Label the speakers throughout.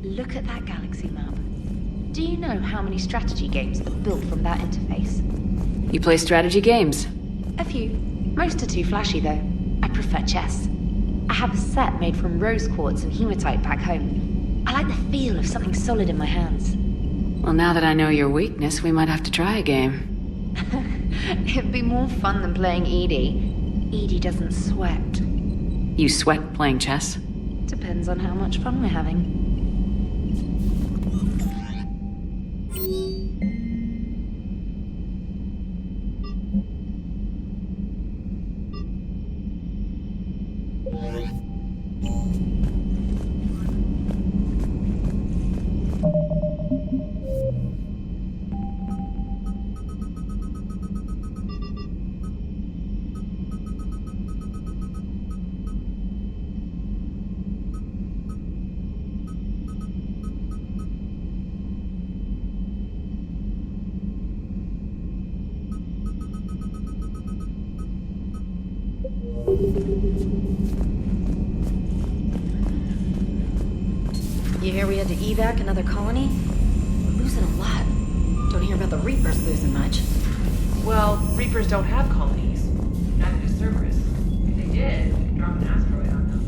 Speaker 1: Look at that galaxy map. Do you know how many strategy games are built from that interface?
Speaker 2: You play strategy games?
Speaker 1: A few. Most are too flashy, though. I prefer chess. I have a set made from rose quartz and hematite back home. I like the feel of something solid in my hands.
Speaker 2: Well, now that I know your weakness, we might have to try a game.
Speaker 1: It'd be more fun than playing Edie. Edie doesn't sweat.
Speaker 2: You sweat playing chess?
Speaker 1: Depends on how much fun we're having.
Speaker 3: You hear we had to evac another colony? We're losing a lot. Don't hear about the Reapers losing much.
Speaker 4: Well, Reapers don't have colonies. Neither does Cerberus. If they did, we could drop an asteroid on them.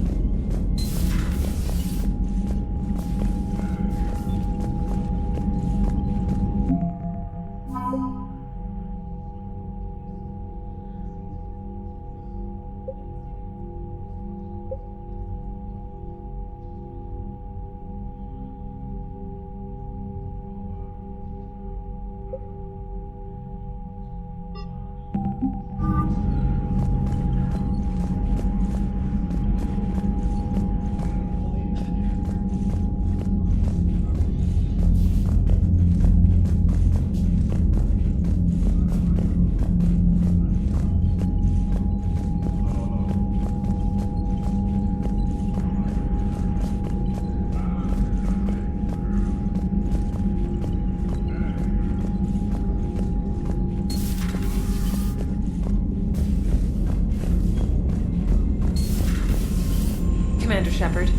Speaker 4: Commander Shepard.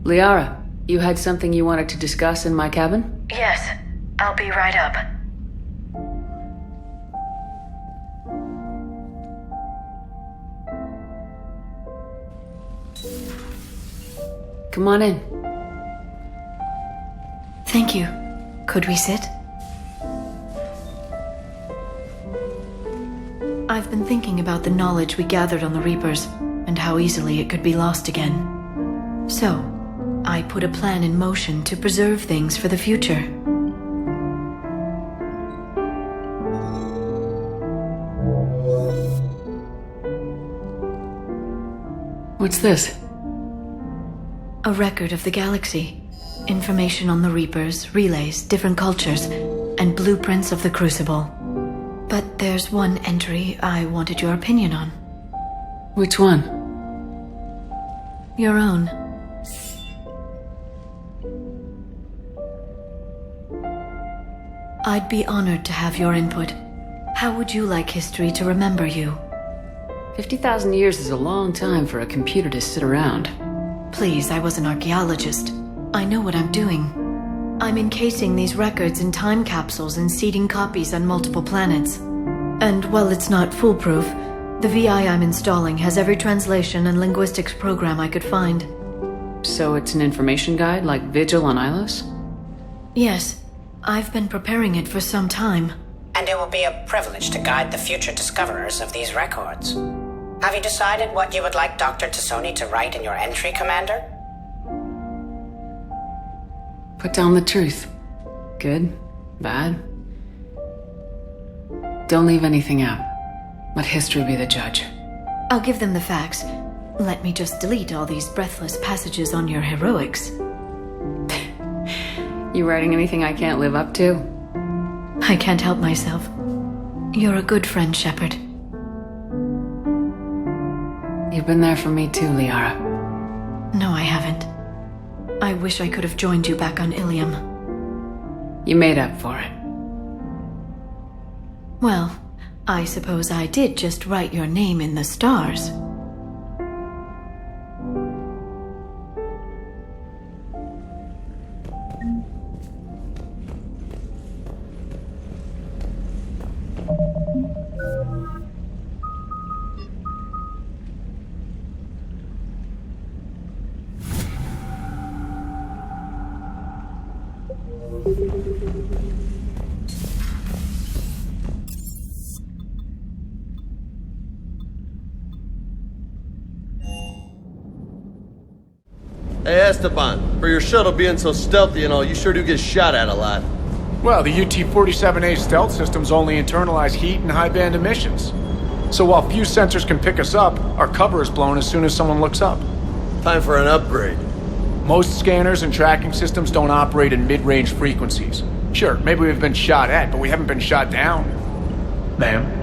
Speaker 2: Liara, you had something you wanted to discuss in my cabin?
Speaker 5: Yes, I'll be right up.
Speaker 2: Come on in.
Speaker 5: Thank you. Could we sit? I've been thinking about the knowledge we gathered on the Reapers, and how easily it could be lost again. So, I put a plan in motion to preserve things for the future.
Speaker 2: What's this?
Speaker 5: A record of the galaxy. Information on the Reapers, relays, different cultures, and blueprints of the Crucible. But there's one entry I wanted your opinion on.
Speaker 2: Which one?
Speaker 5: Your own. I'd be honored to have your input. How would you like history to remember you?
Speaker 2: 50,000 years is a long time for a computer to sit around.
Speaker 5: Please, I was an archaeologist. I know what I'm doing. I'm encasing these records in time capsules and seeding copies on multiple planets. And while it's not foolproof, the VI I'm installing has every translation and linguistics program I could find.
Speaker 2: So it's an information guide like Vigil on Ilos?
Speaker 5: Yes, I've been preparing it for some time.
Speaker 6: And it will be a privilege to guide the future discoverers of these records. Have you decided what you would like Dr. Tassoni to write in your entry, Commander?
Speaker 2: Put down the truth. Good, bad. Don't leave anything out. Let history be the judge.
Speaker 5: I'll give them the facts. Let me just delete all these breathless passages on your heroics.
Speaker 2: You writing anything I can't live up to?
Speaker 5: I can't help myself. You're a good friend, Shepard.
Speaker 2: You've been there for me too, Liara.
Speaker 5: No, I haven't. I wish I could have joined you back on Ilium.
Speaker 2: You made up for it.
Speaker 5: Well, I suppose I did just write your name in the stars.
Speaker 7: Hey Esteban, for your shuttle being so stealthy and all, you sure do get shot at a lot.
Speaker 8: Well, the UT-47A stealth systems only internalize heat and high-band emissions. So while few sensors can pick us up, our cover is blown as soon as someone looks up.
Speaker 7: Time for an upgrade.
Speaker 8: Most scanners and tracking systems don't operate in mid-range frequencies. Sure, maybe we've been shot at, but we haven't been shot down. Ma'am?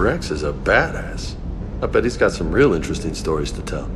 Speaker 7: Rex is a badass. I bet he's got some real interesting stories to tell.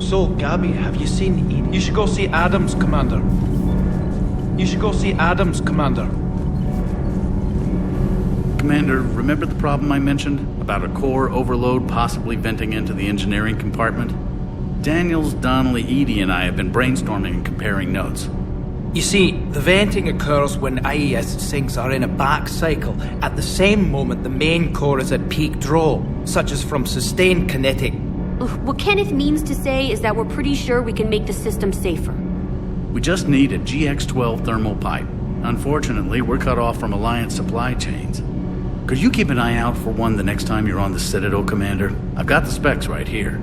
Speaker 9: So, Gabby, have you seen Edie? You should go see Adams, Commander. You should go see Adams, Commander.
Speaker 10: Commander, remember the problem I mentioned? About a core overload possibly venting into the engineering compartment? Daniels, Donnelly, Edie, and I have been brainstorming and comparing notes.
Speaker 9: You see, the venting occurs when IES sinks are in a back cycle at the same moment the main core is at peak draw, such as from sustained kinetic.
Speaker 11: What Kenneth means to say is that we're pretty sure we can make the system safer.
Speaker 10: We just need a GX-12 thermal pipe. Unfortunately, we're cut off from Alliance supply chains. Could you keep an eye out for one the next time you're on the Citadel, Commander? I've got the specs right here.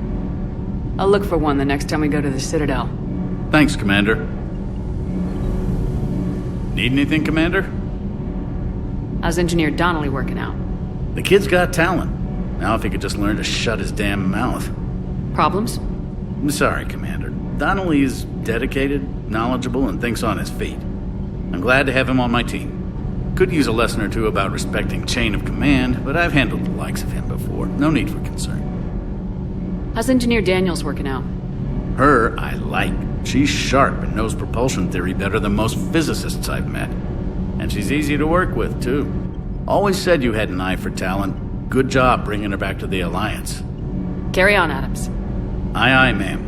Speaker 2: I'll look for one the next time we go to the Citadel.
Speaker 10: Thanks, Commander. Need anything, Commander?
Speaker 2: How's Engineer Donnelly working out?
Speaker 10: The kid's got talent. Now if he could just learn to shut his damn mouth.
Speaker 2: Problems?
Speaker 10: I'm sorry, Commander. Donnelly is dedicated, knowledgeable, and thinks on his feet. I'm glad to have him on my team. Could use a lesson or two about respecting chain of command, but I've handled the likes of him before. No need for concern.
Speaker 2: How's Engineer Daniels working out?
Speaker 10: Her, I like. She's sharp and knows propulsion theory better than most physicists I've met. And she's easy to work with, too. Always said you had an eye for talent. Good job bringing her back to the Alliance.
Speaker 2: Carry on, Adams.
Speaker 10: Aye, aye, ma'am.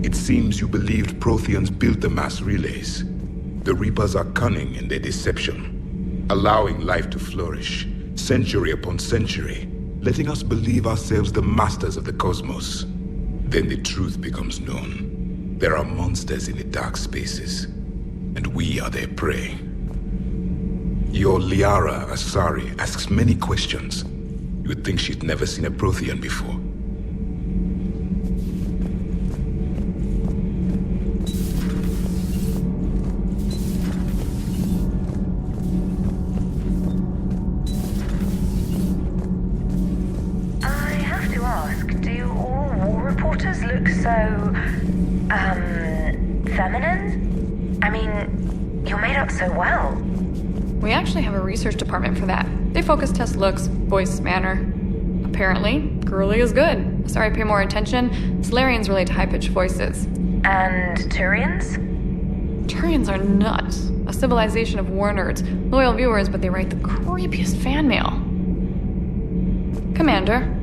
Speaker 12: It seems you believed Protheans built the mass relays. The Reapers are cunning in their deception, allowing life to flourish, century upon century, letting us believe ourselves the masters of the cosmos. Then the truth becomes known. There are monsters in the dark spaces, and we are their prey. Your Liara Asari asks many questions. You would think she'd never seen a Prothean before.
Speaker 13: Feminine? I mean, you're made up so well.
Speaker 14: We actually have a research department for that. They focus test looks, voice, manner. Apparently, girly is good. Sorry, pay more attention. Solarians relate to high-pitched voices.
Speaker 13: And Turians?
Speaker 14: Turians are nuts. A civilization of war nerds. Loyal viewers, but they write the creepiest fan mail. Commander.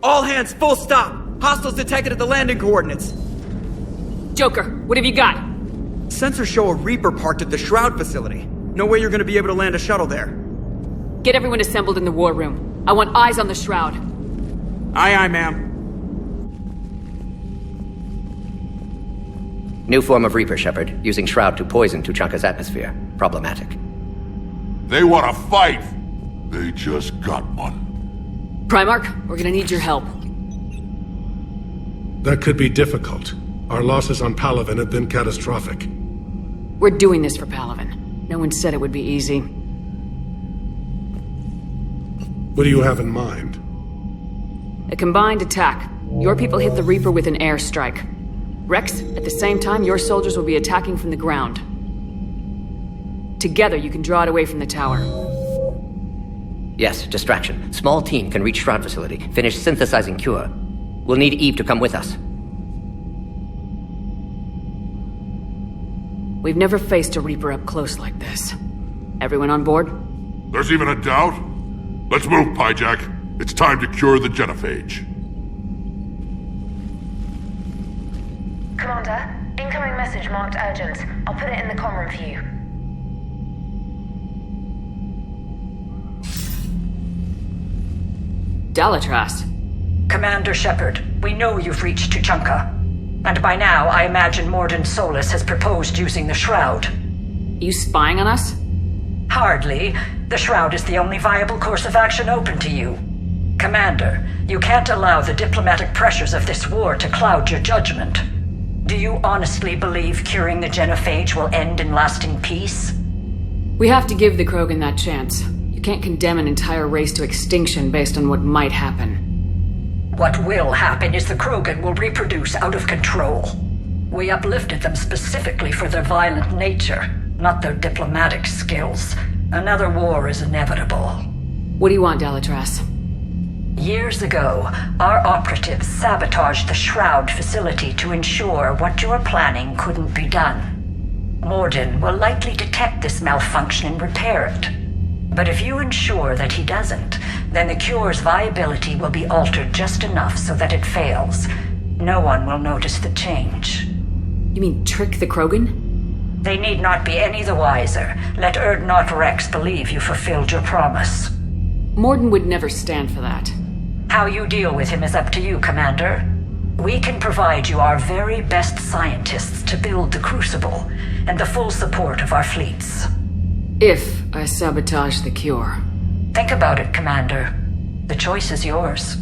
Speaker 15: All hands, full stop! Hostiles detected at the landing coordinates.
Speaker 2: Joker, what have you got?
Speaker 15: Sensors show a Reaper parked at the Shroud facility. No way you're gonna be able to land a shuttle there.
Speaker 2: Get everyone assembled in the war room. I want eyes on the Shroud.
Speaker 15: Aye, aye, ma'am.
Speaker 16: New form of Reaper, Shepard, using Shroud to poison Tuchanka's atmosphere. Problematic.
Speaker 17: They want to fight! They just got one.
Speaker 2: Primarch, we're gonna need your help.
Speaker 18: That could be difficult. Our losses on Palaven have been catastrophic.
Speaker 2: We're doing this for Palaven. No one said it would be easy.
Speaker 18: What do you have in mind?
Speaker 2: A combined attack. Your people hit the Reaper with an airstrike. Rex, at the same time, your soldiers will be attacking from the ground. Together, you can draw it away from the tower.
Speaker 16: Yes, distraction. Small team can reach Shroud facility, finish synthesizing cure. We'll need Eve to come with us.
Speaker 2: We've never faced a Reaper up close like this. Everyone on board?
Speaker 17: There's even a doubt? Let's move, Pyjack. It's time to cure the genophage.
Speaker 13: Commander, incoming message marked urgent. I'll put it in the comm room for you.
Speaker 2: Dalatras.
Speaker 19: Commander Shepard, we know you've reached Tuchanka. And by now, I imagine Mordin Solus has proposed using the Shroud.
Speaker 2: You spying on us?
Speaker 19: Hardly. The Shroud is the only viable course of action open to you. Commander, you can't allow the diplomatic pressures of this war to cloud your judgment. Do you honestly believe curing the genophage will end in lasting peace?
Speaker 2: We have to give the Krogan that chance. You can't condemn an entire race to extinction based on what might happen.
Speaker 19: What will happen is the Krogan will reproduce out of control. We uplifted them specifically for their violent nature, not their diplomatic skills. Another war is inevitable.
Speaker 2: What do you want, Delatras?
Speaker 19: Years ago, our operatives sabotaged the Shroud facility to ensure what you were planning couldn't be done. Morden will likely detect this malfunction and repair it. But if you ensure that he doesn't, then the cure's viability will be altered just enough so that it fails. No one will notice the change.
Speaker 2: You mean trick the Krogan?
Speaker 19: They need not be any the wiser. Let Urdnot Rex believe you fulfilled your promise.
Speaker 2: Morden would never stand for that.
Speaker 19: How you deal with him is up to you, Commander. We can provide you our very best scientists to build the Crucible, and the full support of our fleets.
Speaker 2: If I sabotage the cure.
Speaker 19: Think about it, Commander. The choice is yours.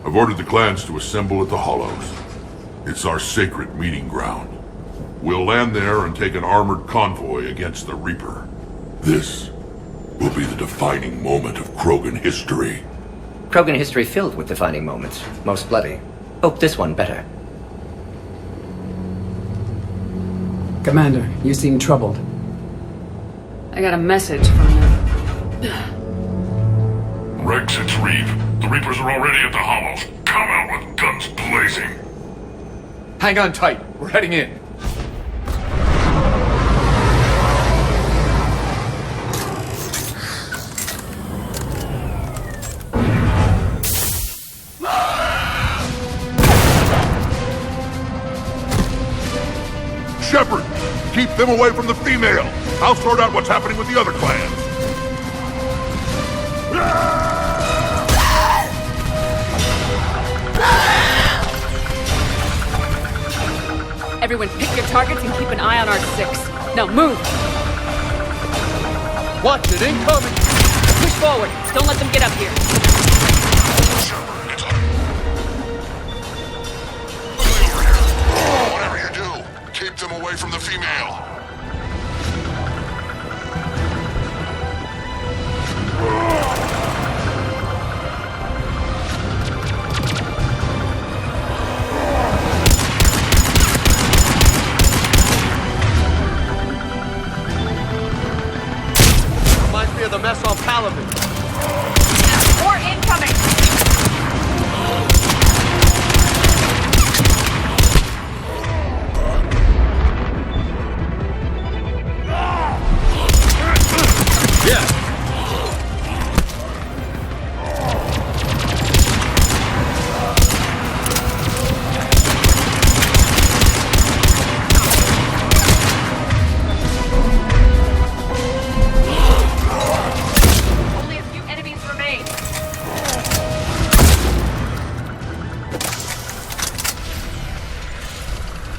Speaker 17: I've ordered the clans to assemble at the Hollows. It's our sacred meeting ground. We'll land there and take an armored convoy against the Reaper. This will be the defining moment of Krogan history.
Speaker 16: Krogan history filled with defining moments. Most bloody. Hope this one better.
Speaker 20: Commander, you seem troubled.
Speaker 2: I got a message from them.
Speaker 17: Rex, it's Reeve. The Reapers are already at the Hollows. Come out with guns blazing.
Speaker 8: Hang on tight. We're heading in.
Speaker 17: Shepard, keep them away from the female. I'll sort out what's happening with the other clans.
Speaker 2: Everyone pick your targets and keep an eye on our 6. Now move!
Speaker 7: Watch it, incoming!
Speaker 2: Push forward! Don't let them get up here!
Speaker 17: Whatever you do, keep them away from the female.
Speaker 7: Reminds me of the mess on Paladin.
Speaker 1: More in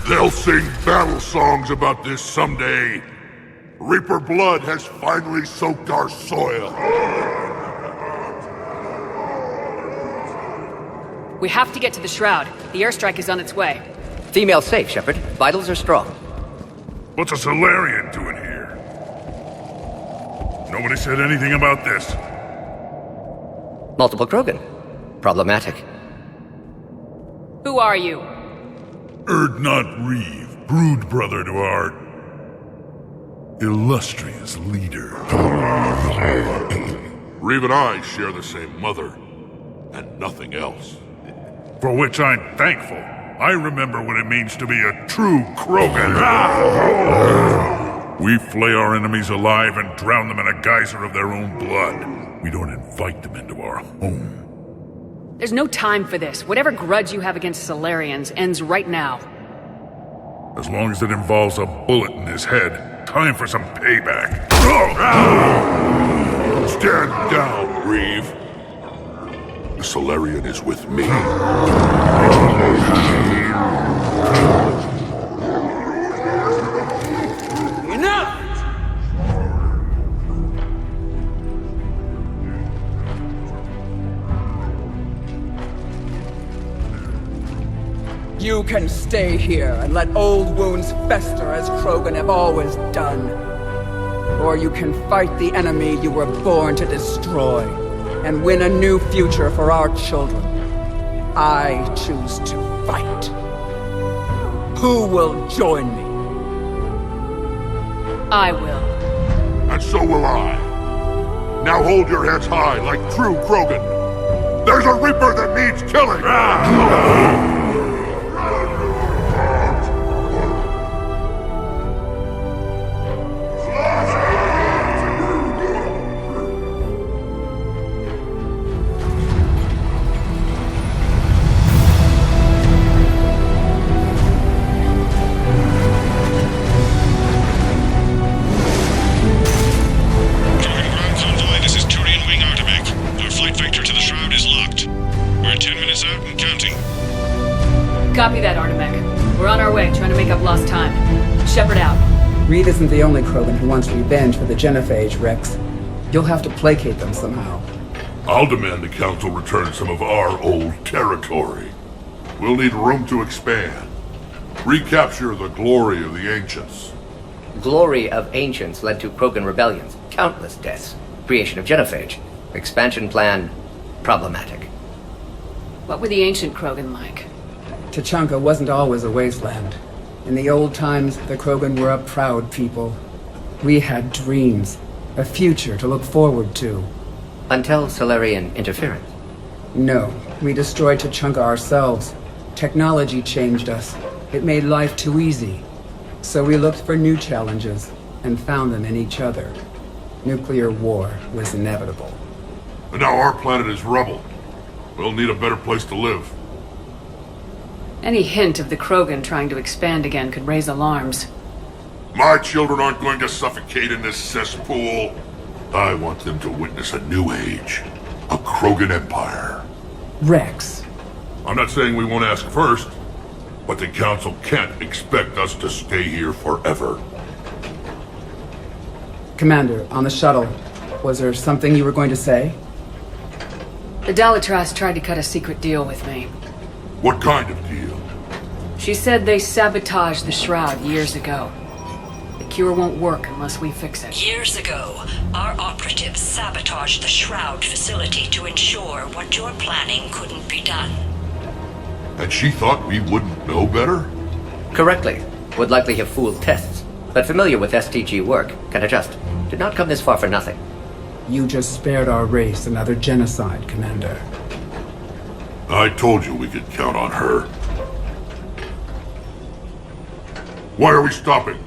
Speaker 17: They'll sing battle songs about this someday. Reaper blood has finally soaked our soil.
Speaker 2: We have to get to the Shroud. The airstrike is on its way.
Speaker 16: Female safe, Shepard. Vitals are strong.
Speaker 17: What's a Solarian doing here? Nobody said anything about this.
Speaker 16: Multiple Krogan. Problematic.
Speaker 2: Who are you?
Speaker 17: Erdnot Reeve, brood brother to our illustrious leader. Reeve and I share the same mother, and nothing else. For which I'm thankful. I remember what it means to be a true Krogan. We flay our enemies alive and drown them in a geyser of their own blood. We don't invite them into our home.
Speaker 2: There's no time for this. Whatever grudge you have against Solarians ends right now.
Speaker 17: As long as it involves a bullet in his head, time for some payback. Stand down, Reeve. The Solarian is with me.
Speaker 15: Enough!
Speaker 20: You can stay here and let old wounds fester as Krogan have always done. Or you can fight the enemy you were born to destroy and win a new future for our children. I choose to fight. Who will join me?
Speaker 2: I will.
Speaker 17: And so will I. Now hold your heads high like true Krogan. There's a Reaper that needs killing!
Speaker 2: Copy that, Artemech. We're on our way, trying to make up lost time. Shepard out.
Speaker 20: Reed isn't the only Krogan who wants revenge for the Genophage, Rex. You'll have to placate them somehow.
Speaker 17: I'll demand the Council return some of our old territory. We'll need room to expand. Recapture the glory of the Ancients.
Speaker 16: Glory of Ancients led to Krogan rebellions, countless deaths, creation of Genophage. Expansion plan, problematic.
Speaker 2: What were the ancient Krogan like?
Speaker 20: Tuchanka wasn't always a wasteland. In the old times, the Krogan were a proud people. We had dreams, a future to look forward to.
Speaker 16: Until Solarian interference?
Speaker 20: No, we destroyed Tuchanka ourselves. Technology changed us. It made life too easy. So we looked for new challenges, and found them in each other. Nuclear war was inevitable.
Speaker 17: And now our planet is rubble. We'll need a better place to live.
Speaker 2: Any hint of the Krogan trying to expand again could raise alarms.
Speaker 17: My children aren't going to suffocate in this cesspool. I want them to witness a new age. A Krogan empire.
Speaker 20: Rex.
Speaker 17: I'm not saying we won't ask first, but the Council can't expect us to stay here forever.
Speaker 20: Commander, on the shuttle, was there something you were going to say?
Speaker 2: The Dalitras tried to cut a secret deal with me.
Speaker 17: What kind of deal?
Speaker 2: She said they sabotaged the Shroud years ago. The cure won't work unless we fix it.
Speaker 19: Years ago, our operatives sabotaged the Shroud facility to ensure what you're planning couldn't be done.
Speaker 17: And she thought we wouldn't know better?
Speaker 16: Correctly. Would likely have fooled tests, but familiar with STG work, can adjust. Did not come this far for nothing.
Speaker 20: You just spared our race another genocide, Commander.
Speaker 17: I told you we could count on her. Why are we stopping?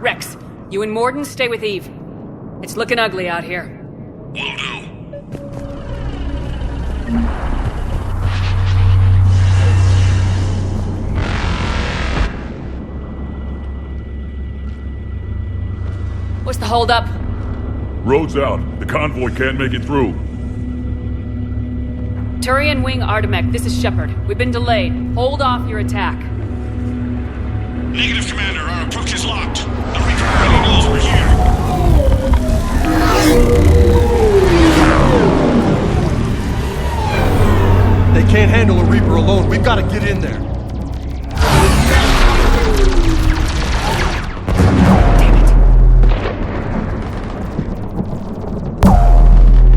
Speaker 2: Rex, You and Morden stay with Eve. It's looking ugly out here.
Speaker 17: Will do.
Speaker 2: What's the holdup?
Speaker 21: Road's out. The convoy can't make it through.
Speaker 2: Turian Wing Artemek, this is Shepard. We've been delayed. Hold off your attack.
Speaker 22: Negative, Commander. Our approach is locked. The Reaper already knows we're here.
Speaker 7: They can't handle a Reaper alone. We've got to get in there.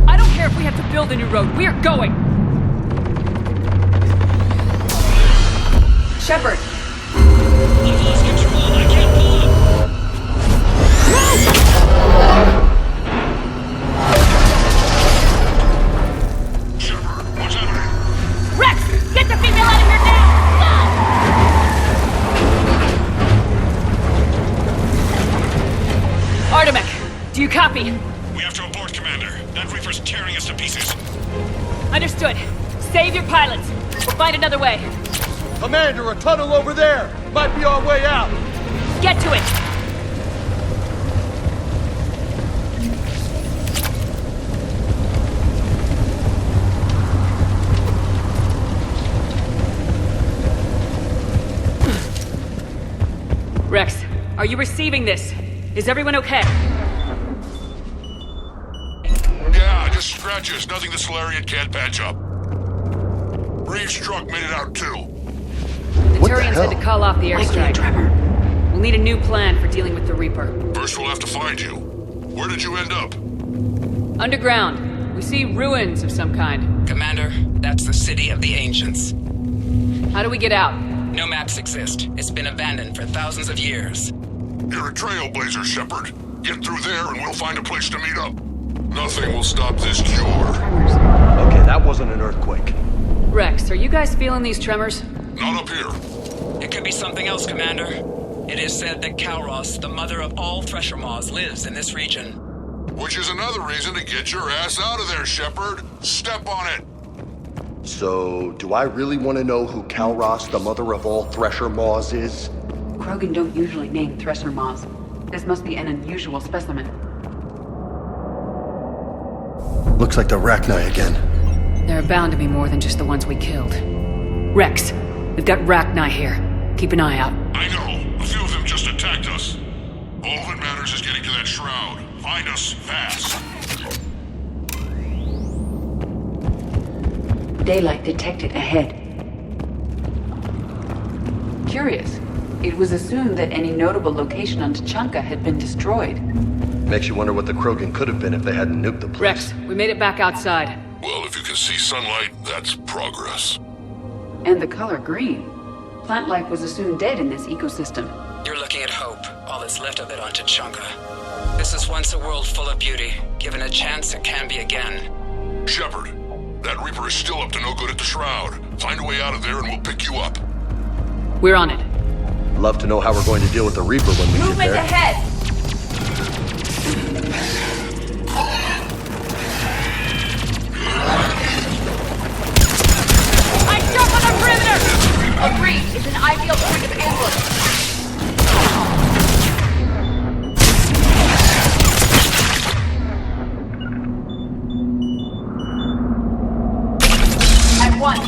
Speaker 2: I don't care if we have to build a new road. We are going!
Speaker 14: Shepard!
Speaker 22: I've lost control. I can't pull up. Shepard, what's happening?
Speaker 11: Rex! Get the female out of here now!
Speaker 2: Artemek, do you copy?
Speaker 22: We have to abort, Commander. That Reaper's tearing us to pieces.
Speaker 2: Understood. Save your pilots. We'll find another way.
Speaker 7: Commander, a tunnel over there! Might be our way out!
Speaker 2: Get to it! Rex, are you receiving this? Is everyone okay?
Speaker 17: Yeah, just scratches. Nothing the Solarian can't patch up. Reeves' truck made it out too.
Speaker 2: The Turians had to call off the airstrike. We'll need a new plan for dealing with the Reaper.
Speaker 17: First we'll have to find you. Where did you end up?
Speaker 2: Underground. We see ruins of some kind.
Speaker 23: Commander, that's the City of the Ancients.
Speaker 2: How do we get out?
Speaker 23: No maps exist. It's been abandoned for thousands of years.
Speaker 17: You're a trailblazer, Shepard. Get through there and we'll find a place to meet up. Nothing will stop this cure.
Speaker 7: Okay, that wasn't an earthquake.
Speaker 2: Rex, are you guys feeling these tremors?
Speaker 17: Not up here.
Speaker 23: It could be something else, Commander. It is said that Kalros, the mother of all Thresher Maws, lives in this region.
Speaker 17: Which is another reason to get your ass out of there, Shepard. Step on it.
Speaker 24: So, do I really want to know who Kalros, the mother of all Thresher Maws, is?
Speaker 25: Krogan don't usually name Thresher Maws. This must be an unusual specimen.
Speaker 7: Looks like the Rachni again.
Speaker 2: There are bound to be more than just the ones we killed. Rex, we've got Rachni here. Keep an eye out.
Speaker 17: I know. A few of them just attacked us. All that matters is getting to that shroud. Find us fast.
Speaker 25: Daylight detected ahead. Curious. It was assumed that any notable location on Tachanka had been destroyed.
Speaker 7: Makes you wonder what the Krogan could have been if they hadn't nuked the place.
Speaker 2: Rex, we made it back outside.
Speaker 17: Well, if you can see sunlight, that's progress.
Speaker 25: And the color green. Plant life was assumed dead in this ecosystem.
Speaker 23: You're looking at hope, all that's left of it on Tachanka. This was once a world full of beauty. Given a chance, it can be again.
Speaker 17: Shepard, that Reaper is still up to no good at the Shroud. Find a way out of there and we'll pick you up.
Speaker 2: We're on it.
Speaker 7: Love to know how we're going to deal with the Reaper when we get there.
Speaker 25: Movement ahead!
Speaker 11: I jump on the perimeter! Agreed. It's an ideal point of ambush. At one.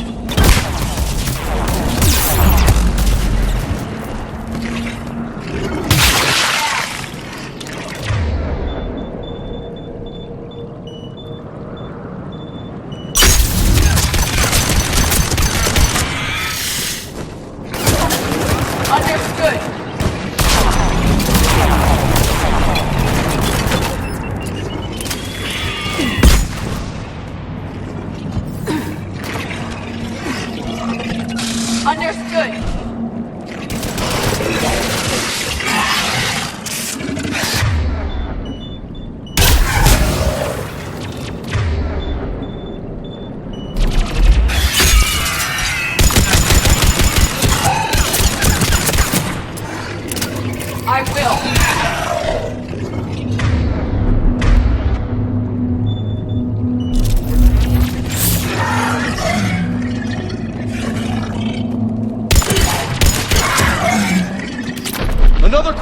Speaker 11: I will.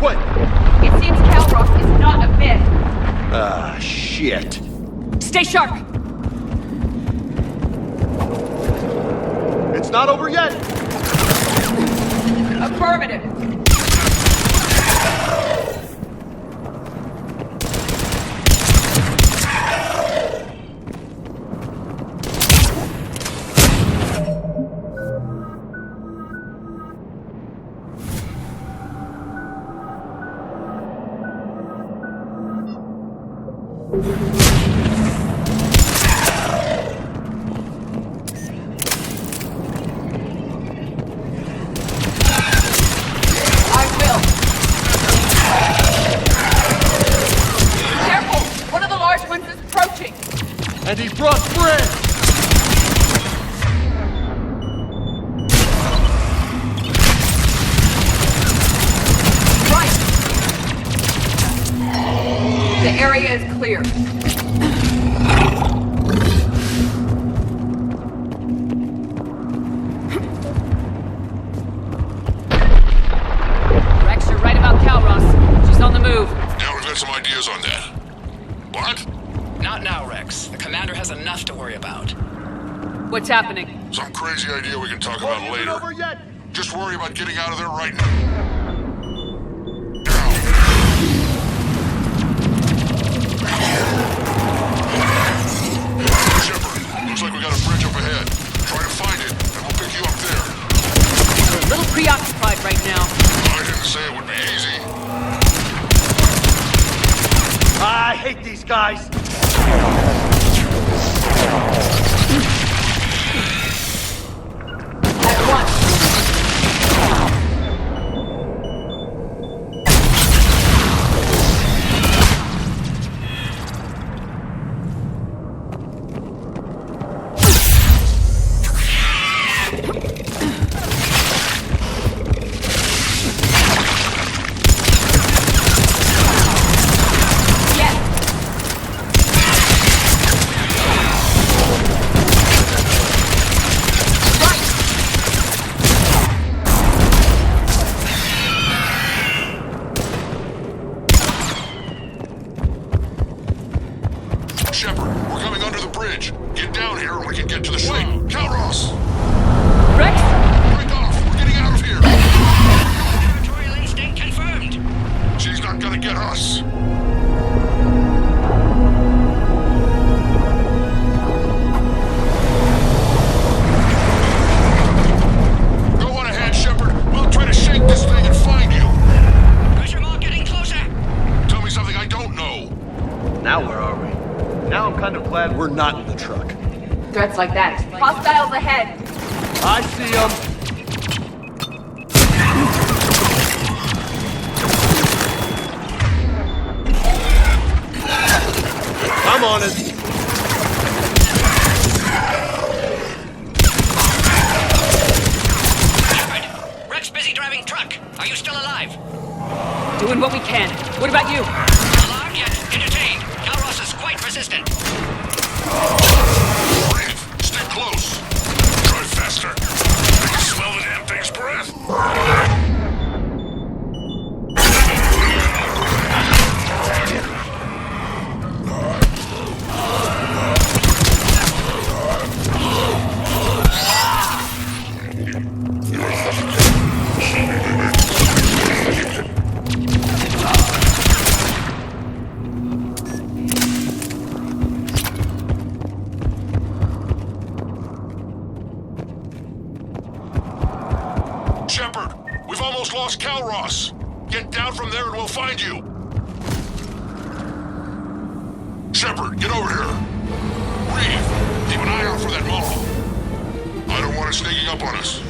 Speaker 7: quick!
Speaker 25: It seems Calross is not a myth.
Speaker 7: Ah, shit.
Speaker 2: Stay sharp!
Speaker 7: It's not over yet!
Speaker 25: Affirmative.
Speaker 7: And he brought friends!
Speaker 25: Right! The area is clear.
Speaker 2: Rex, you're right about Calross. She's on the move.
Speaker 21: Yeah, we've got some ideas on that. What?
Speaker 23: Not now, Rex. The commander has enough to worry about.
Speaker 2: What's happening?
Speaker 21: Some crazy idea we can talk about later.
Speaker 7: Over yet.
Speaker 21: Just worry about getting out of there right now. Shepard, looks like we got a bridge up ahead. Try to find it, and we'll pick you up there.
Speaker 2: We're a little preoccupied right now.
Speaker 21: I didn't say it would be easy.
Speaker 7: I hate these guys!
Speaker 25: At once.
Speaker 21: Shepard, we're coming under the bridge. Get down here and we can get to the shroud. Calross!
Speaker 2: Rex?
Speaker 21: Break off! We're getting out of here!
Speaker 19: Territorial instinct confirmed.
Speaker 21: She's not gonna get us. Go on ahead, Shepard. We'll try to shake this thing and find you.
Speaker 19: Pressure mark getting closer.
Speaker 21: Tell me something I don't know.
Speaker 7: Now where are we? Now I'm kind of glad we're not in the truck.
Speaker 25: Threats like that. Hostiles ahead.
Speaker 7: I see them. I'm on it.
Speaker 19: Shepard, Rex busy driving truck. Are you still alive?
Speaker 2: Doing what we can. What about you?
Speaker 19: Alarmed yet? Entertained. Calross is quite persistent.
Speaker 21: Breathe. Stay close. Drive faster. I can smell the damn thing's breath. Shepard, we've almost lost Calross. Get down from there and we'll find you. Shepard, get over here. Reeve, keep an eye out for that mall. I don't want it sneaking up on us.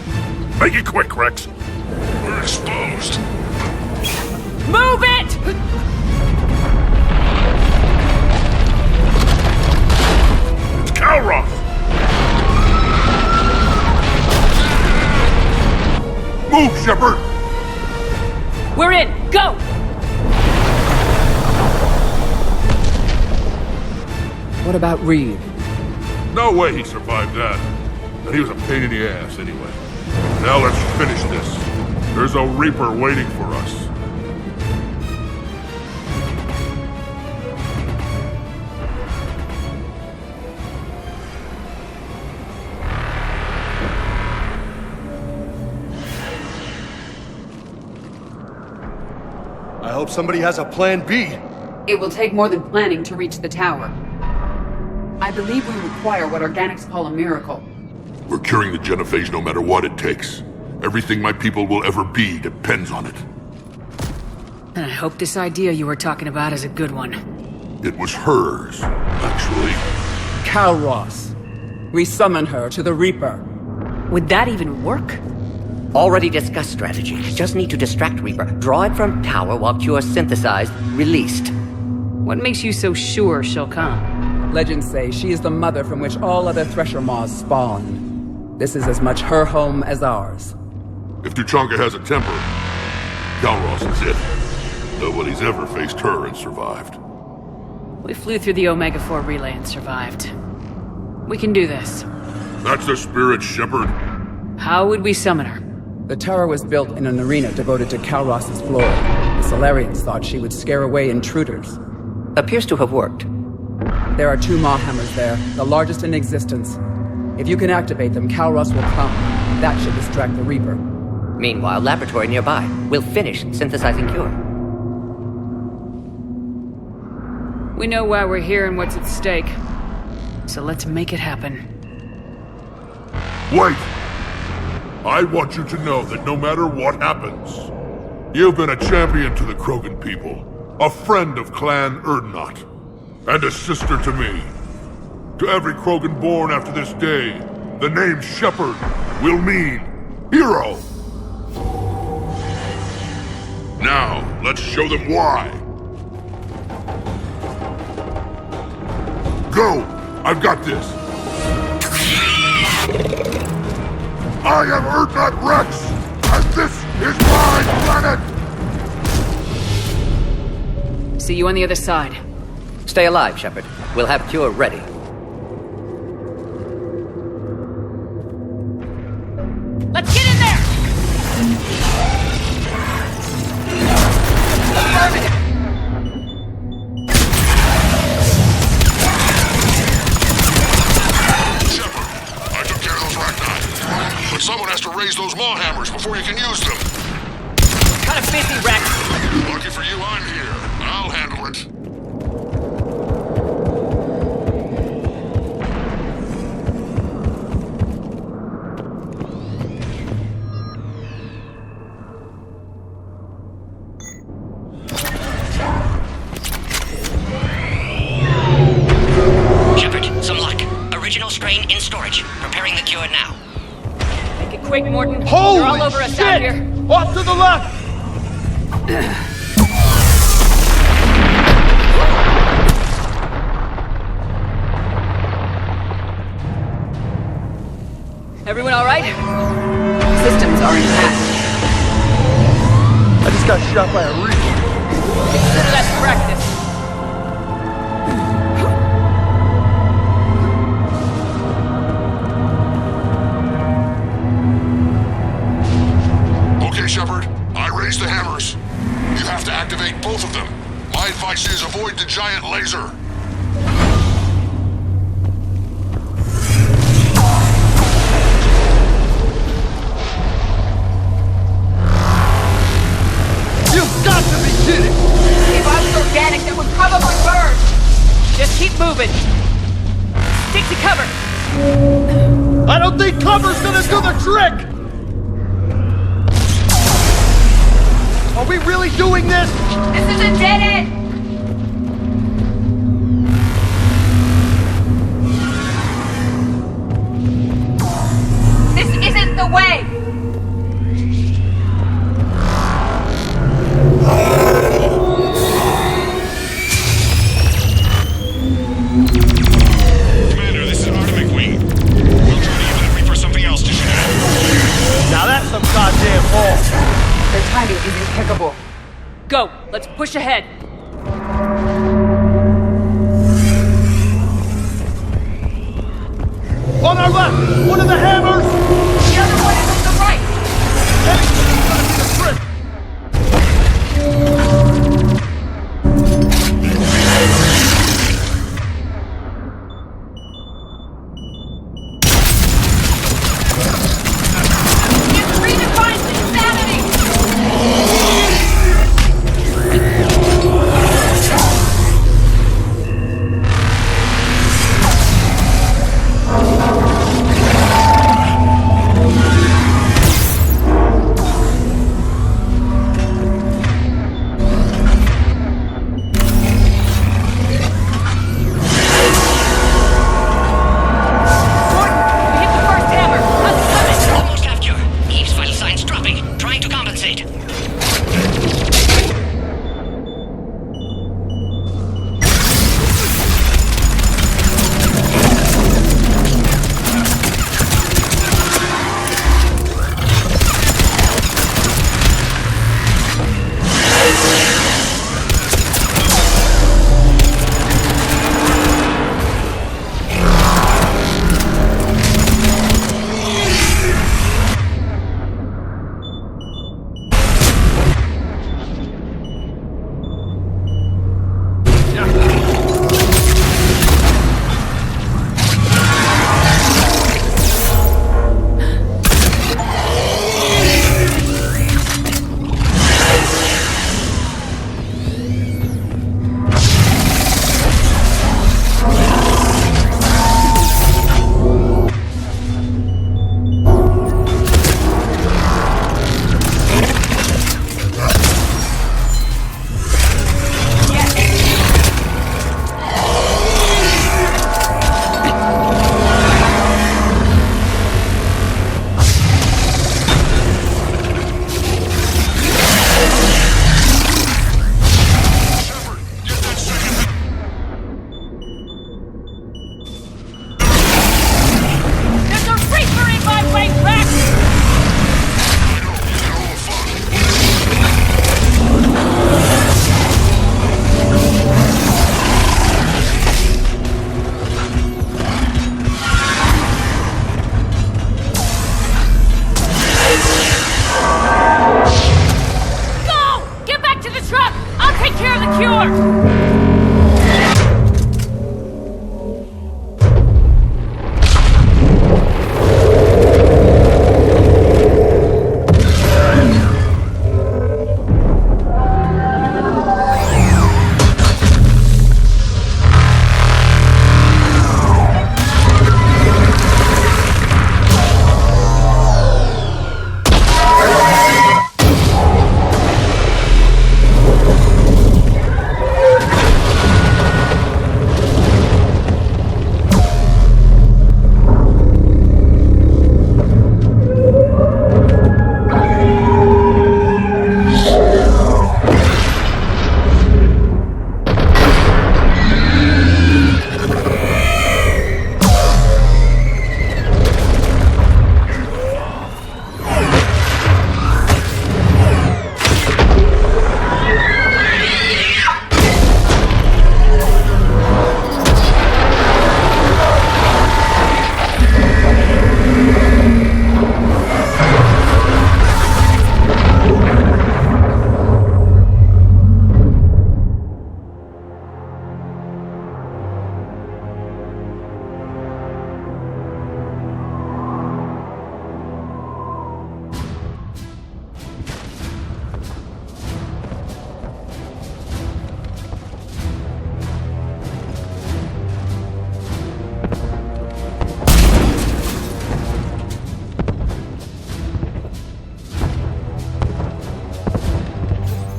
Speaker 21: Make it quick, Rex. We're exposed.
Speaker 2: Move it!
Speaker 21: It's Calross. Move, Shepard!
Speaker 2: We're in! Go!
Speaker 3: What about Reeve?
Speaker 21: No way he survived that. And he was a pain in the ass anyway. Now let's finish this. There's a Reaper waiting for us.
Speaker 24: I hope somebody has a plan B.
Speaker 25: It will take more than planning to reach the tower. I believe we require what organics call a miracle.
Speaker 17: We're curing the genophage no matter what it takes. Everything my people will ever be depends on it.
Speaker 2: And I hope this idea you were talking about is a good one.
Speaker 17: It was hers, actually.
Speaker 20: Kalros. We summon her to the Reaper.
Speaker 2: Would that even work?
Speaker 16: Already discussed strategy. Just need to distract Reaper. Draw it from tower while Cure synthesized, released.
Speaker 2: What makes you so sure she'll come?
Speaker 20: Legends say she is the mother from which all other Thresher Maws spawn. This is as much her home as ours.
Speaker 17: If Tuchanka has a temper, Kalros is it. Nobody's ever faced her and survived.
Speaker 2: We flew through the Omega-4 relay and survived. We can do this.
Speaker 17: That's the spirit, Shepard.
Speaker 2: How would we summon her?
Speaker 20: The tower was built in an arena devoted to Kalros' glory. The Solarians thought she would scare away intruders.
Speaker 16: Appears to have worked.
Speaker 20: There are 2 Maw hammers there, the largest in existence. If you can activate them, Kalros will come. That should distract the Reaper.
Speaker 16: Meanwhile, laboratory nearby. We'll finish synthesizing Cure.
Speaker 2: We know why we're here and what's at stake. So let's make it happen.
Speaker 17: Wait! I want you to know that no matter what happens, you've been a champion to the Krogan people, a friend of Clan Erdnot, and a sister to me. To every Krogan born after this day, the name Shepard will mean hero. Now, let's show them why. Go! I've got this! I am Erdnot Rex, and this is my planet!
Speaker 2: See you on the other side.
Speaker 16: Stay alive, Shepard. We'll have Cure ready.
Speaker 2: Let's get in there! Affirmative!
Speaker 21: Someone has to raise those maw hammers before you can use them.
Speaker 2: Kind of busy, Rex.
Speaker 21: Lucky for you, I'm here. I'll handle it.
Speaker 16: Shepard, some luck. Original strain in storage. Preparing the Cure now.
Speaker 2: Make it quick, Morton.
Speaker 7: Holy
Speaker 2: They're all over us out
Speaker 7: shit!
Speaker 2: here.
Speaker 7: Off to the left!
Speaker 2: Everyone all right?
Speaker 25: Systems are intact.
Speaker 7: I just got shot by a Reaper.
Speaker 2: Consider that practice.
Speaker 21: Okay, Shepard. I raised the hammers. You have to activate both of them. My advice is avoid the giant laser.
Speaker 7: You've got to be kidding!
Speaker 25: If I was organic, it would probably burn!
Speaker 2: Just keep moving. Stick to cover.
Speaker 7: I don't think cover's gonna do the trick! Are we really doing this?
Speaker 25: This is a dead end! This isn't the way!
Speaker 22: Commander, this is Artemic Wing. We'll try to give that Reaper something else to shoot at.
Speaker 7: Now that's some goddamn ball.
Speaker 25: Their timing is impeccable.
Speaker 2: Go. Let's push ahead.
Speaker 7: On our left! One of the hammers!
Speaker 25: The other one is on the right!
Speaker 7: Anything's gonna be the trick!
Speaker 25: It redefines insanity!
Speaker 16: Initiate.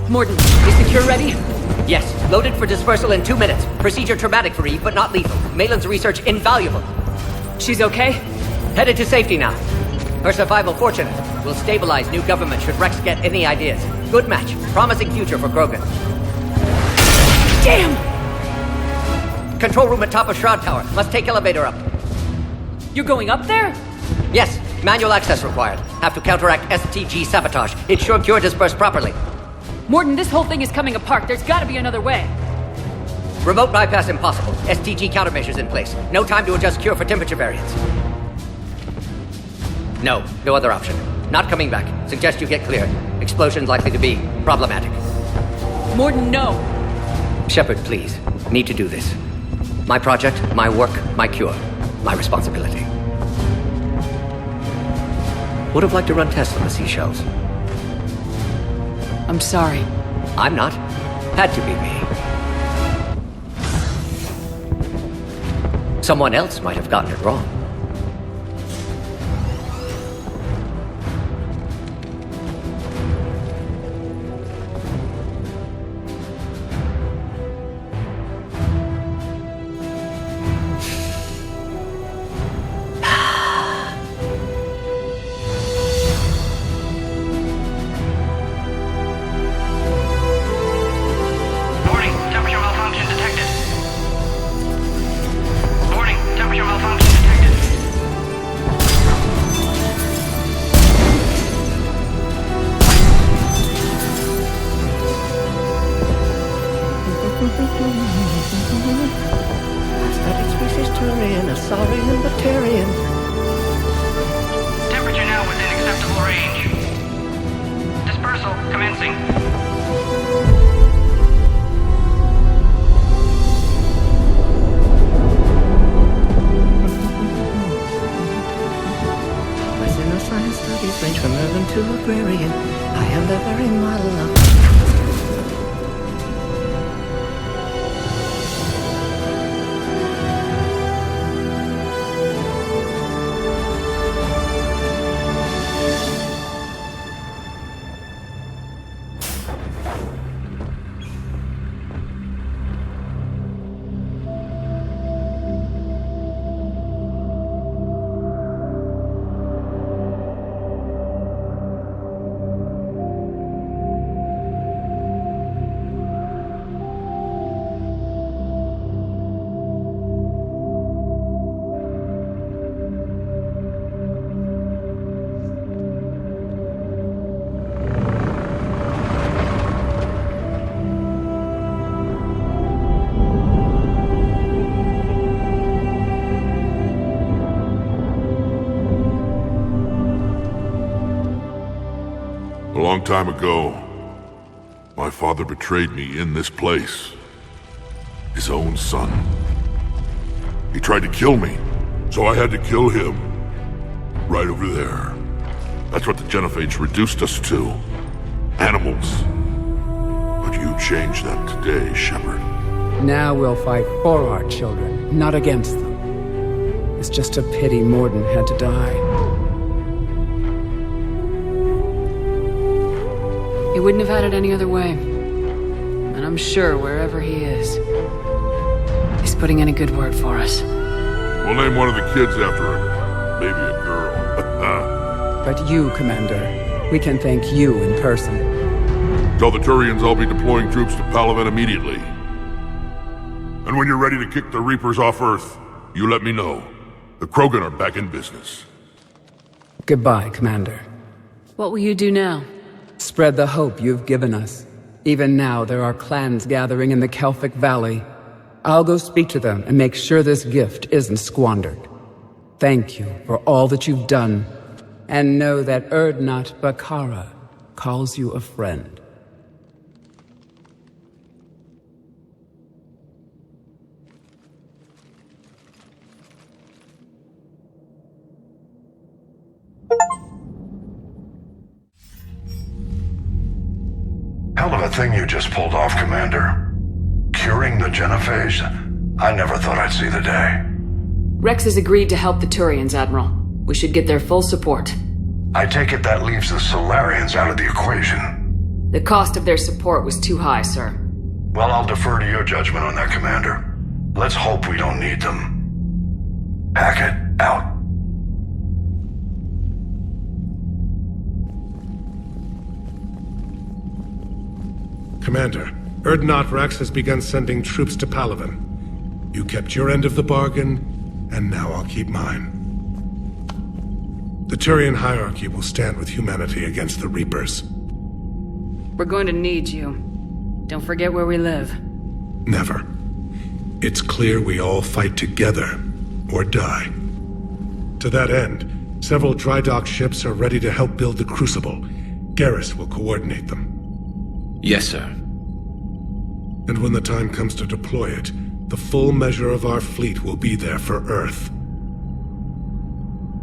Speaker 2: Morton, is the cure ready?
Speaker 16: Yes, loaded for dispersal in 2 minutes. Procedure traumatic for Eve, but not lethal. Maitland's research invaluable.
Speaker 2: She's okay?
Speaker 16: Headed to safety now. Her survival fortunate. Will stabilize new government should Rex get any ideas. Good match. Promising future for Krogan.
Speaker 2: Damn!
Speaker 16: Control room at top of Shroud Tower. Must take elevator up.
Speaker 2: You're going up there?
Speaker 16: Yes, manual access required. Have to counteract STG sabotage. Ensure cure dispersed properly.
Speaker 2: Morton, this whole thing is coming apart. There's gotta be another way.
Speaker 16: Remote bypass impossible. STG countermeasures in place. No time to adjust cure for temperature variance. No other option. Not coming back. Suggest you get clear. Explosion's likely to be problematic.
Speaker 2: Morton, no.
Speaker 16: Shepard, please. Need to do this. My project, my work, my cure. My responsibility. Would have liked to run tests on the seashells.
Speaker 2: I'm sorry.
Speaker 16: I'm not. Had to be me. Someone else might have gotten it wrong. saurian Batarian.
Speaker 23: Temperature now within acceptable range. Dispersal commencing.
Speaker 16: My pseudoscience studies range from urban to agrarian. I am the very model of...
Speaker 17: A long time ago, my father betrayed me in this place. His own son. He tried to kill me, so I had to kill him. Right over there. That's what the Genophage reduced us to. Animals. But you changed that today, Shepard.
Speaker 25: Now we'll fight for our children, not against them. It's just a pity Morden had to die.
Speaker 2: He wouldn't have had it any other way. And I'm sure wherever he is, he's putting in a good word for us.
Speaker 17: We'll name one of the kids after him. Maybe a girl.
Speaker 25: But you, Commander, we can thank you in person.
Speaker 17: Tell the Turians I'll be deploying troops to Palaven immediately. And when you're ready to kick the Reapers off Earth, you let me know. The Krogan are back in business.
Speaker 25: Goodbye, Commander.
Speaker 2: What will you do now?
Speaker 25: Spread the hope you've given us. Even now, there are clans gathering in the Kelphic Valley. I'll go speak to them and make sure this gift isn't squandered. Thank you for all that you've done. And know that Erdnot Bakara calls you a friend.
Speaker 21: Hell of a thing you just pulled off, Commander. Curing the Genophage? I never thought I'd see the day.
Speaker 2: Rex has agreed to help the Turians, Admiral. We should get their full support.
Speaker 21: I take it that leaves the Solarians out of the equation.
Speaker 2: The cost of their support was too high, sir.
Speaker 21: Well, I'll defer to your judgment on that, Commander. Let's hope we don't need them. Hackett, out.
Speaker 18: Commander, Erdnot Rex has begun sending troops to Palaven. You kept your end of the bargain, and now I'll keep mine. The Turian hierarchy will stand with humanity against the Reapers.
Speaker 2: We're going to need you. Don't forget where we live.
Speaker 18: Never. It's clear we all fight together, or die. To that end, several dry dock ships are ready to help build the Crucible. Garrus will coordinate them.
Speaker 4: Yes, sir.
Speaker 18: And when the time comes to deploy it, the full measure of our fleet will be there for Earth.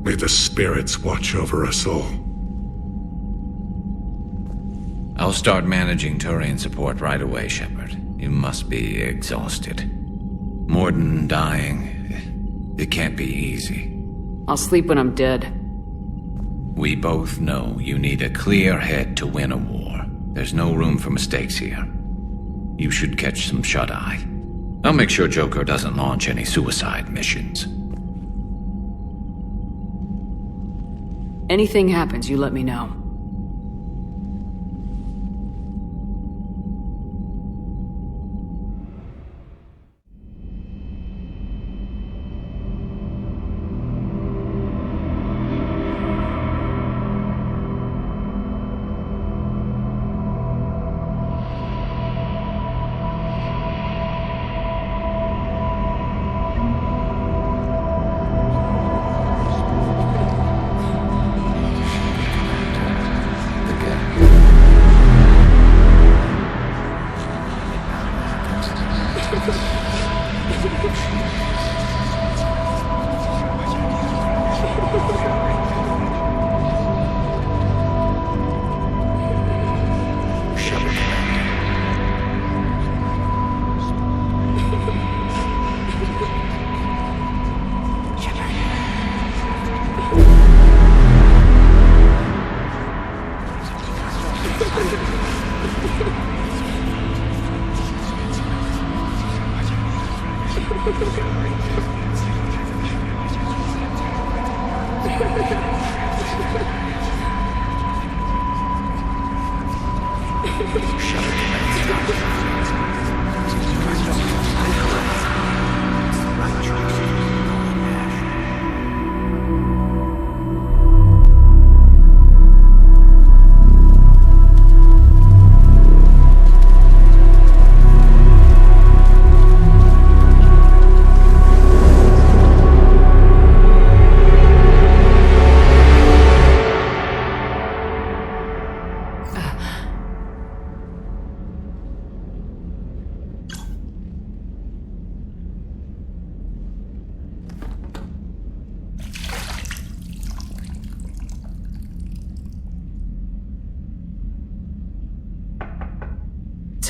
Speaker 18: May the spirits watch over us all.
Speaker 4: I'll start managing Turian support right away, Shepard. You must be exhausted. Morden dying, it can't be easy.
Speaker 2: I'll sleep when I'm dead.
Speaker 4: We both know you need a clear head to win a war. There's no room for mistakes here. You should catch some shut-eye. I'll make sure Joker doesn't launch any suicide missions.
Speaker 2: Anything happens, you let me know.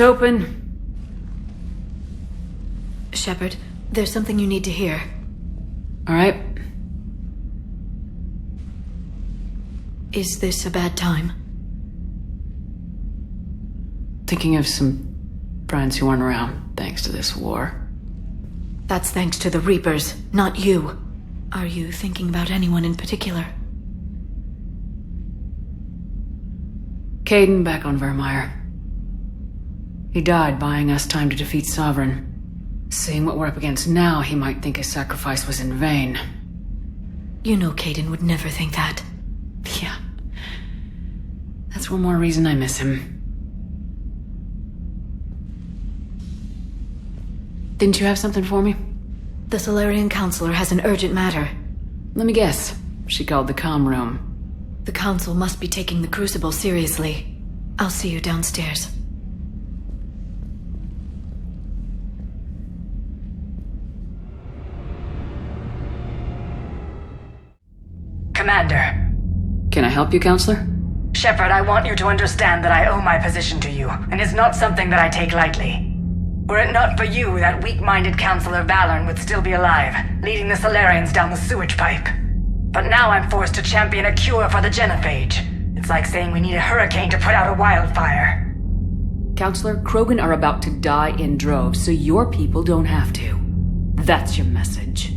Speaker 2: It's open.
Speaker 5: Shepard, there's something you need to hear.
Speaker 2: All right.
Speaker 5: Is this a bad time?
Speaker 2: Thinking of some friends who aren't around thanks to this war.
Speaker 5: That's thanks to the Reapers, not you. Are you thinking about anyone in particular?
Speaker 2: Caden back on Vermeer. He died buying us time to defeat Sovereign. Seeing what we're up against now, he might think his sacrifice was in vain.
Speaker 5: You know Caden would never think that.
Speaker 2: Yeah. That's one more reason I miss him. Didn't you have something for me?
Speaker 5: The Solarian Counselor has an urgent matter.
Speaker 2: Let me guess. She called the comm room.
Speaker 5: The Council must be taking the Crucible seriously. I'll see you downstairs.
Speaker 19: Commander.
Speaker 2: Can I help you, Counselor?
Speaker 19: Shepard, I want you to understand that I owe my position to you, and it's not something that I take lightly. Were it not for you, that weak-minded Counselor Valorn would still be alive, leading the Solarians down the sewage pipe. But now I'm forced to champion a cure for the genophage. It's like saying we need a hurricane to put out a wildfire.
Speaker 2: Counselor, Krogan are about to die in droves, so your people don't have to. That's your message.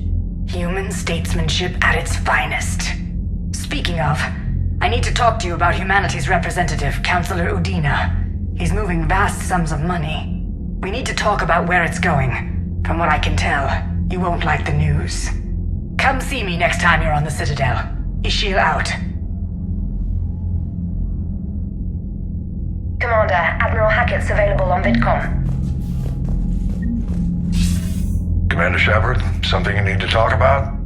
Speaker 19: Human statesmanship at its finest. Speaking of, I need to talk to you about humanity's representative, Counselor Udina. He's moving vast sums of money. We need to talk about where it's going. From what I can tell, you won't like the news. Come see me next time you're on the Citadel. Ishil out.
Speaker 13: Commander, Admiral Hackett's available on VidCom.
Speaker 6: Commander Shepard, something you need to talk about?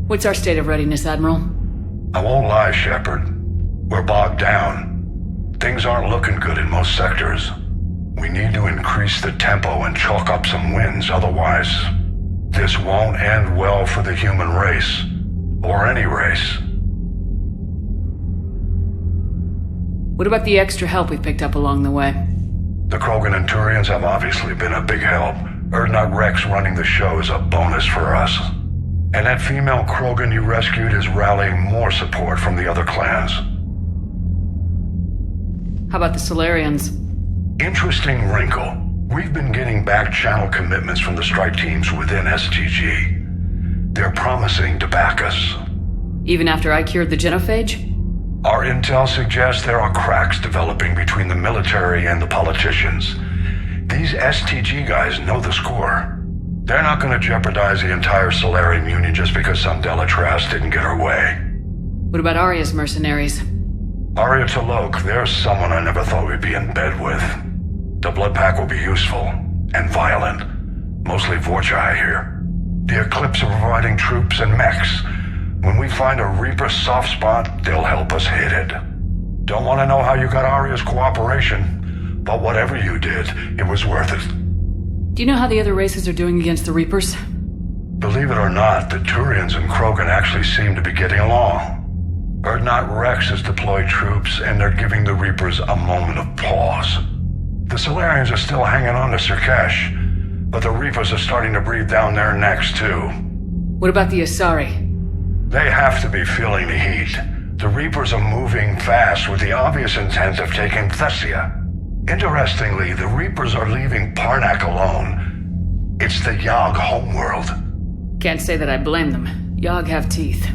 Speaker 2: What's our state of readiness, Admiral?
Speaker 6: I won't lie, Shepard. We're bogged down. Things aren't looking good in most sectors. We need to increase the tempo and chalk up some wins, otherwise, this won't end well for the human race. Or any race.
Speaker 2: What about the extra help we picked up along the way?
Speaker 6: The Krogan and Turians have obviously been a big help. Urdnot Rex running the show is a bonus for us. And that female Krogan you rescued is rallying more support from the other clans.
Speaker 2: How about the Solarians?
Speaker 6: Interesting wrinkle. We've been getting back-channel commitments from the strike teams within STG. They're promising to back us.
Speaker 2: Even after I cured the genophage?
Speaker 6: Our intel suggests there are cracks developing between the military and the politicians. These STG guys know the score. They're not going to jeopardize the entire Solarian Union just because some Delatras didn't get her way.
Speaker 2: What about Arya's mercenaries?
Speaker 6: Arya T'Loak, there's someone I never thought we'd be in bed with. The Blood Pack will be useful, and violent. Mostly Vorcha, I hear. The Eclipse are providing troops and mechs. When we find a Reaper soft spot, they'll help us hit it. Don't want to know how you got Arya's cooperation, but whatever you did, it was worth it.
Speaker 2: Do you know how the other races are doing against the Reapers?
Speaker 6: Believe it or not, the Turians and Krogan actually seem to be getting along. Urdnot Rex has deployed troops, and they're giving the Reapers a moment of pause. The Solarians are still hanging on to Sirkesh, but the Reapers are starting to breathe down their necks too.
Speaker 2: What about the Asari?
Speaker 6: They have to be feeling the heat. The Reapers are moving fast with the obvious intent of taking Thessia. Interestingly, the Reapers are leaving Parnak alone. It's the Yogg homeworld.
Speaker 2: Can't say that I blame them. Yogg have teeth.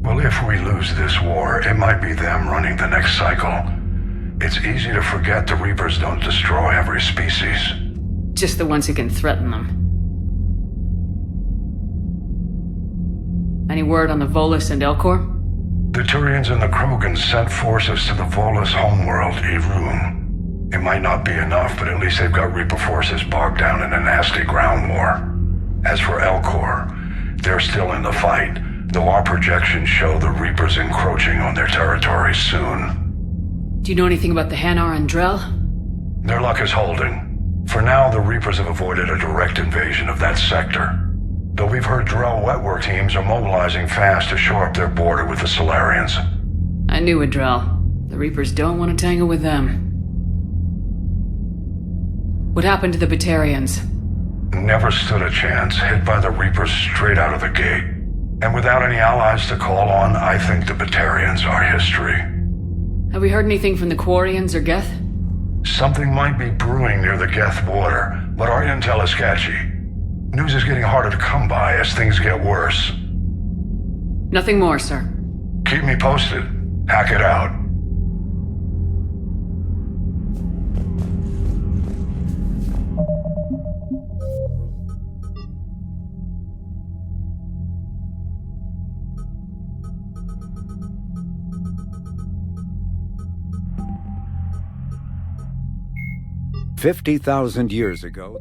Speaker 6: Well, if we lose this war, it might be them running the next cycle. It's easy to forget the Reapers don't destroy every species.
Speaker 2: Just the ones who can threaten them. Any word on the Volus and Elcor?
Speaker 6: The Turians and the Krogans sent forces to the Volus homeworld, Irun. It might not be enough, but at least they've got Reaper forces bogged down in a nasty ground war. As for Elcor, they're still in the fight, though our projections show the Reapers encroaching on their territory soon.
Speaker 2: Do you know anything about the Hanar and Drell?
Speaker 6: Their luck is holding. For now, the Reapers have avoided a direct invasion of that sector. Though we've heard Drell wetwork teams are mobilizing fast to shore up their border with the Solarians.
Speaker 2: I knew it, Drell. The Reapers don't want to tangle with them. What happened to the Batarians?
Speaker 6: Never stood a chance, hit by the Reapers straight out of the gate. And without any allies to call on, I think the Batarians are history.
Speaker 2: Have we heard anything from the Quarians or Geth?
Speaker 6: Something might be brewing near the Geth border, but our intel is sketchy. News is getting harder to come by as things get worse.
Speaker 2: Nothing more, sir.
Speaker 6: Keep me posted. Hack it out.
Speaker 1: $50,000 years ago,